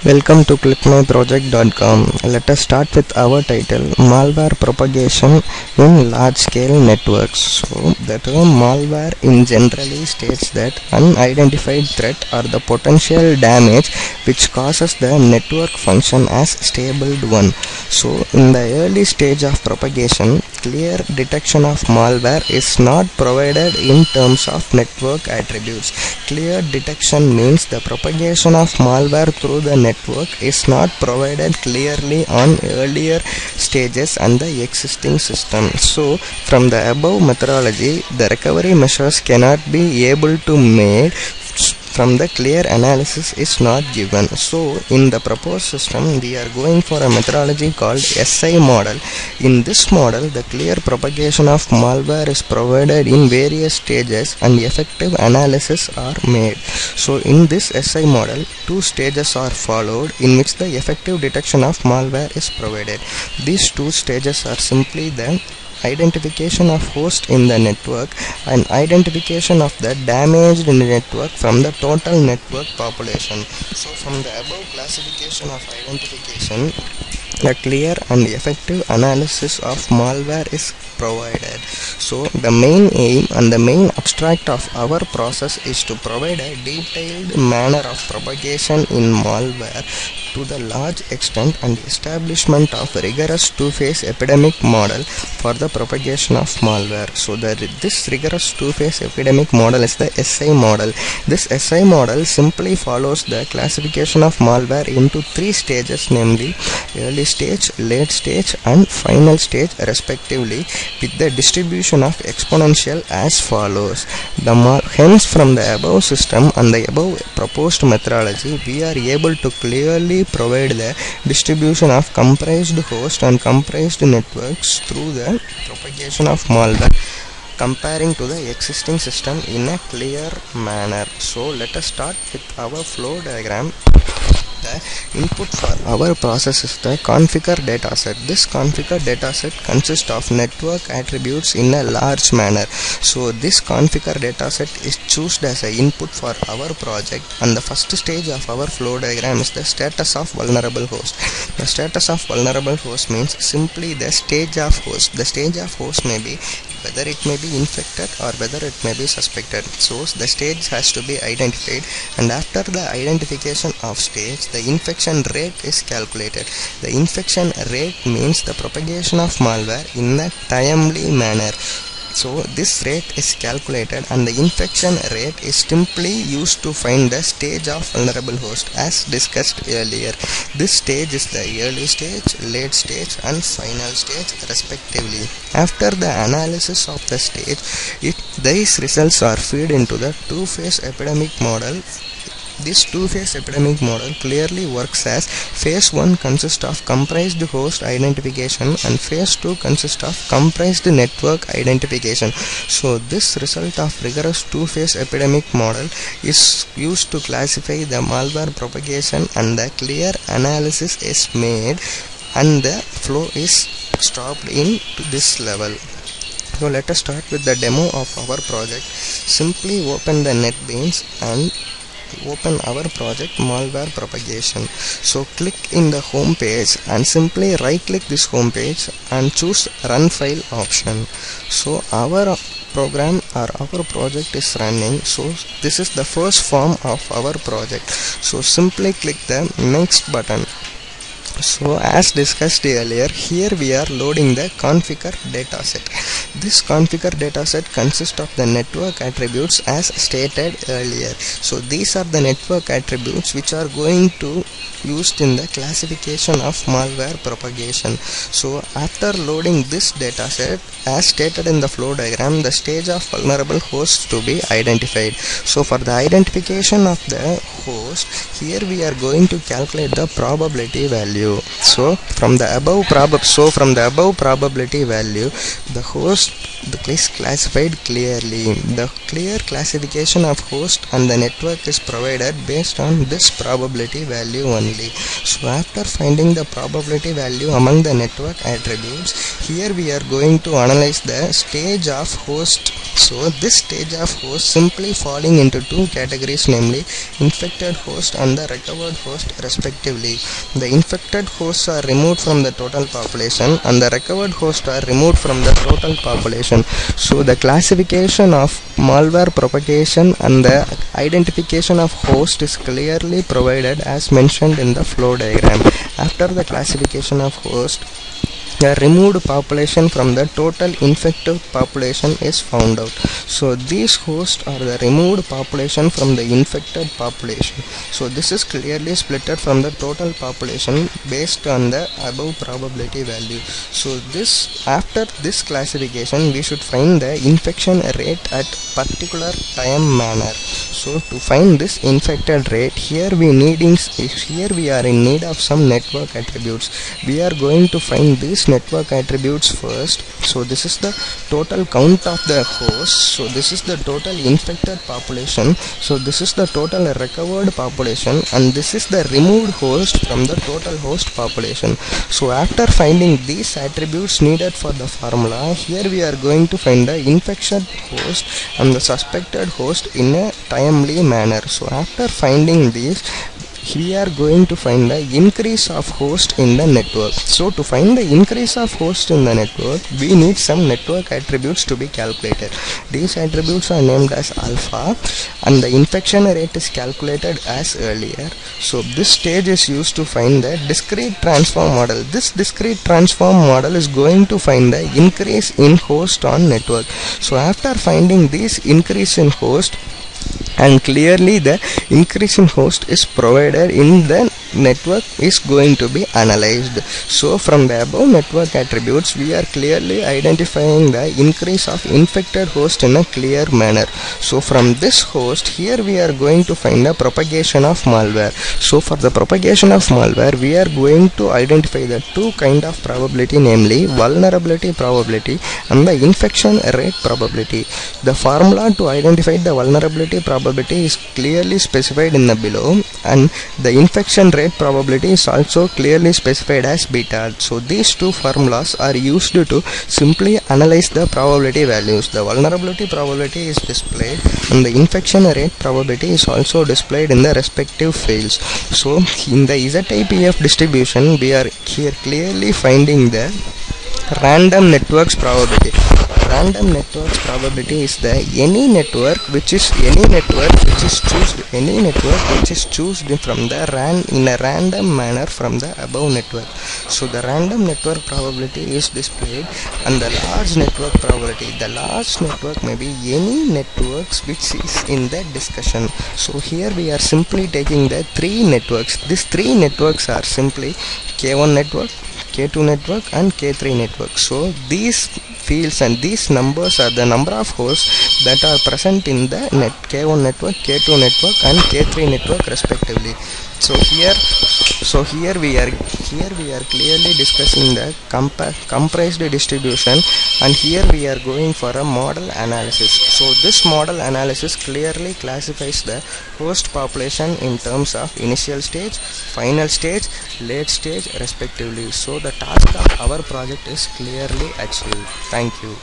Welcome to clickmyproject.com. Let us start with our title, Malware Propagation in Large-Scale Networks. So, the term malware in generally states that unidentified threat or the potential damage which causes the network function as stable one. So, in the early stage of propagation, clear detection of malware is not provided in terms of network attributes. Clear detection means the propagation of malware through the network is not provided clearly on earlier stages and the existing system. So, from the above methodology, the recovery measures cannot be able to made from the clear analysis is not given. So, in the proposed system, we are going for a methodology called SI model. In this model, the clear propagation of malware is provided in various stages and effective analysis are made. So, in this SI model, two stages are followed in which the effective detection of malware is provided. These two stages are simply the identification of host in the network and identification of the damaged network from the total network population. So from the above classification of identification, a clear and effective analysis of malware is provided. So the main aim and the main abstract of our process is to provide a detailed manner of propagation in malware to the large extent and establishment of rigorous two-phase epidemic model for the propagation of malware. So this rigorous two-phase epidemic model is the SI model. This SI model simply follows the classification of malware into three stages, namely early stage, late stage and final stage respectively, with the distribution of exponential as follows. Hence from the above system and the above proposed methodology, we are able to clearly provide the distribution of comprised host and comprised networks through the propagation of malware comparing to the existing system in a clear manner. So let us start with our flow diagram. The input for our process is the configure dataset. This configure dataset consists of network attributes in a large manner. So this configure dataset is chosen as an input for our project, and the first stage of our flow diagram is the status of vulnerable host. The status of vulnerable host means simply the stage of host. The stage of host may be whether it may be infected or whether it may be suspected. So the stage has to be identified, and after the identification of stage, the infection rate is calculated. The infection rate means the propagation of malware in a timely manner. So this rate is calculated and the infection rate is simply used to find the stage of vulnerable host as discussed earlier. This stage is the early stage, late stage and final stage respectively. After the analysis of the stage, these results are fed into the two-phase epidemic model. This two-phase epidemic model clearly works as phase 1 consists of comprised host identification and phase 2 consists of comprised network identification. So this result of rigorous two-phase epidemic model is used to classify the malware propagation, and the clear analysis is made and the flow is stopped in to this level. So let us start with the demo of our project. Simply open the NetBeans and open our project malware propagation. So click in the home page and simply right click this home page and choose run file option. So our program or our project is running. So this is the first form of our project. So simply click the next button. So as discussed earlier, here we are loading the configure dataset. This configure dataset consists of the network attributes as stated earlier. So these are the network attributes which are going to used in the classification of malware propagation. So after loading this dataset, as stated in the flow diagram, the stage of vulnerable hosts to be identified. So for the identification of the host, here we are going to calculate the probability value. value. So from the above probability value, the host is classified clearly. The clear classification of host and the network is provided based on this probability value only. So after finding the probability value among the network attributes, here we are going to analyze the stage of host. So this stage of host simply falling into two categories, namely infected host and the recovered host respectively. The infected hosts are removed from the total population and the recovered hosts are removed from the total population. So the classification of malware propagation and the identification of host is clearly provided as mentioned in the flow diagram. After the classification of host, the removed population from the total infected population is found out. So these hosts are the removed population from the infected population. So this is clearly splitted from the total population based on the above probability value. So this, after this classification, we should find the infection rate at particular time manner. So to find this infected rate, here we are in need of some network attributes. We are going to find these network attributes first. So this is the total count of the hosts. So this is the total infected population. So this is the total recovered population, and this is the removed host from the total host population. So after finding these attributes needed for the formula, here we are going to find the infected host and the suspected host in a timely manner. So after finding these, we are going to find the increase of host in the network. So to find the increase of host in the network, we need some network attributes to be calculated. These attributes are named as alpha, and the infection rate is calculated as earlier. So this stage is used to find the discrete transform model. This discrete transform model is going to find the increase in host on network. So after finding this increase in host, and clearly the increase in host is provided in the network, is going to be analyzed. So from the above network attributes, we are clearly identifying the increase of infected host in a clear manner. So from this host, here we are going to find the propagation of malware. So for the propagation of malware, we are going to identify the two kind of probability, namely vulnerability probability and the infection rate probability. The formula to identify the vulnerability probability is clearly specified in the below, and the infection rate probability is also clearly specified as beta. So these two formulas are used to simply analyze the probability values. The vulnerability probability is displayed and the infection rate probability is also displayed in the respective fields. So in the ZIPF distribution, we are here clearly finding the random networks probability. Random networks probability is the any network which is chosen from the in a random manner from the above network. So the random network probability is displayed, and the large network probability, the large network may be any networks which is in the discussion. So here we are simply taking the three networks. These three networks are simply K1 network, K2 network and K3 network. So these fields and these numbers are the number of hosts that are present in the K1 network, K2 network and K3 network respectively. So here we are clearly discussing the comprised distribution, and here we are going for a model analysis. So this model analysis clearly classifies the host population in terms of initial stage, final stage, late stage respectively. So the task of our project is clearly achieved. Thank you.